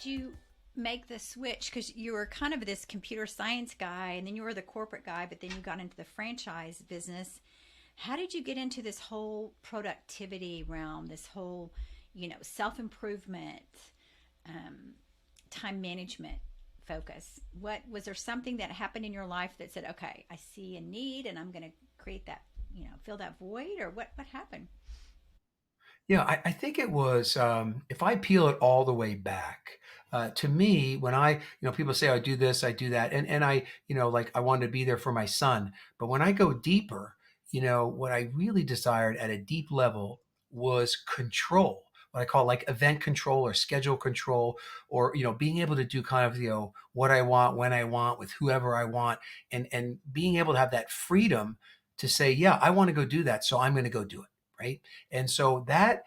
did you make the switch? Because you were kind of this computer science guy, and then you were the corporate guy, but then you got into the franchise business. How did you get into this whole productivity realm, this whole, self improvement, um, time management focus? What was there something that happened in your life that said, okay, I see a need and I'm going to create that, fill that void, or what happened? Yeah, I think it was, if I peel it all the way back, to me, when people say I do this, I do that, and like I wanted to be there for my son. But when I go deeper, what I really desired at a deep level was control, what I call like event control or schedule control, or, being able to do kind of, what I want, when I want, with whoever I want, and being able to have that freedom to say, yeah, I want to go do that, so I'm going to go do it. Right. And so that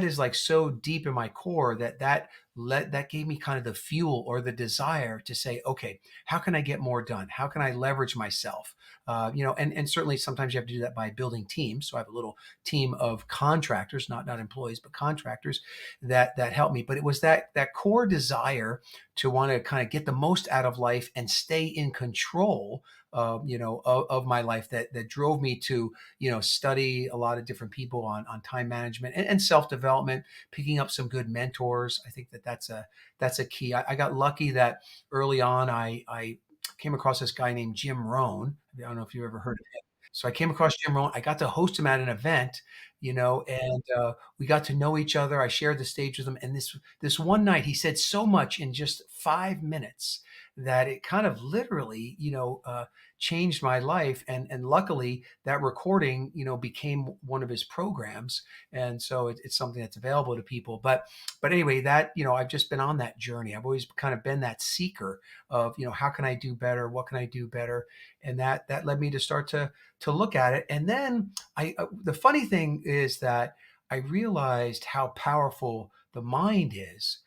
is like so deep in my core that gave me kind of the fuel or the desire to say, okay, how can I get more done? How can I leverage myself? And certainly sometimes you have to do that by building teams. So I have a little team of contractors, not employees, but contractors that help me. But it was that core desire to want to kind of get the most out of life and stay in control of my life that drove me to, study a lot of different people on time management and self-development, picking up some good mentors. I think that's a key. I got lucky that early on I came across this guy named Jim Rohn. I don't know if you've ever heard of him. So I came across Jim Rohn. I got to host him at an event, and we got to know each other. I shared the stage with him, and this one night he said so much in just 5 minutes that it kind of literally, changed my life. And luckily that recording, became one of his programs. And so it's something that's available to people. But anyway, that, I've just been on that journey. I've always kind of been that seeker of, how can I do better? What can I do better? And that led me to start to look at it. And then the funny thing is that I realized how powerful the mind is,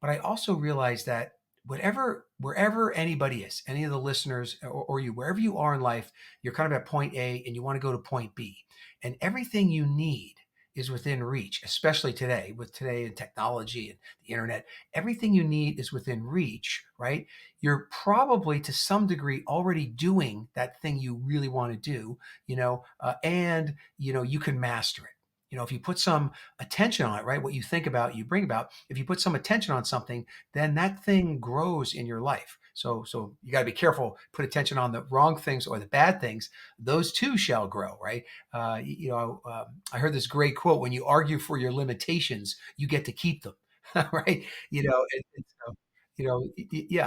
but I also realized that wherever anybody is, any of the listeners or you, wherever you are in life, you're kind of at point A and you want to go to point B. And everything you need is within reach, especially today with today and technology and the internet. Everything you need is within reach, right? You're probably to some degree already doing that thing you really want to do, and you can master it. If you put some attention on it, right? What you think about, you bring about. If you put some attention on something, then that thing grows in your life. So you got to be careful. Put attention on the wrong things or the bad things; those too shall grow, right? I heard this great quote: "When you argue for your limitations, you get to keep them." Right? Yeah.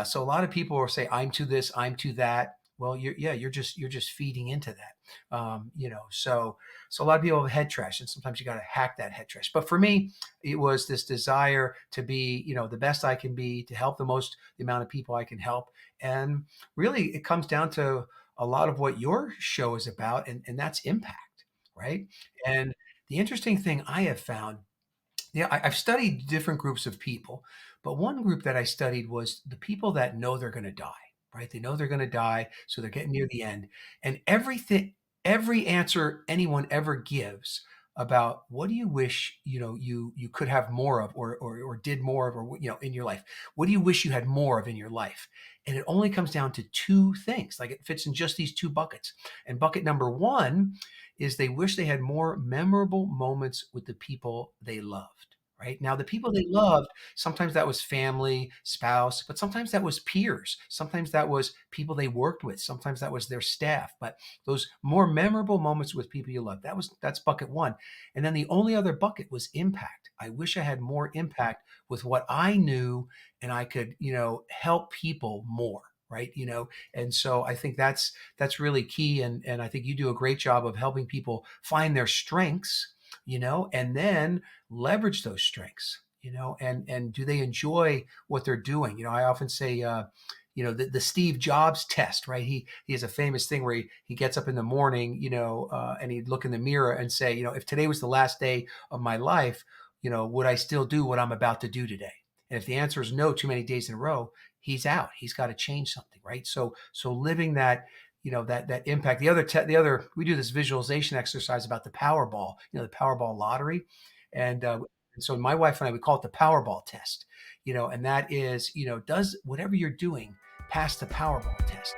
So a lot of people will say, "I'm to this, I'm to that." Well, you're just feeding into that. So a lot of people have head trash, and sometimes you got to hack that head trash. But for me, it was this desire to be, the best I can be, to help the amount of people I can help. And really, it comes down to a lot of what your show is about, and that's impact, right? And the interesting thing I have found, yeah, I've studied different groups of people, but one group that I studied was the people that know they're going to die, right? They know they're going to die, so they're getting near the end. And every answer anyone ever gives about what do you wish, you could have more of, or did more of, or in your life, what do you wish you had more of in your life? And it only comes down to two things. Like it fits in just these two buckets. And bucket number one is they wish they had more memorable moments with the people they loved. Right now, the people they loved, sometimes that was family, spouse, but sometimes that was peers. Sometimes that was people they worked with. Sometimes that was their staff. But those more memorable moments with people you love, that's bucket one. And then the only other bucket was impact. I wish I had more impact with what I knew, and I could, help people more. Right. And so I think that's really key. And I think you do a great job of helping people find their strengths, and then leverage those strengths, and do they enjoy what they're doing? I often say, the Steve Jobs test, right? He has a famous thing where he gets up in the morning, and he'd look in the mirror and say, if today was the last day of my life, would I still do what I'm about to do today? And if the answer is no, too many days in a row, he's out. He's got to change something, right? So living that, that impact. We do this visualization exercise about the Powerball, the Powerball lottery, and And so my wife and I, we call it the Powerball test, and that is, does whatever you're doing pass the Powerball test?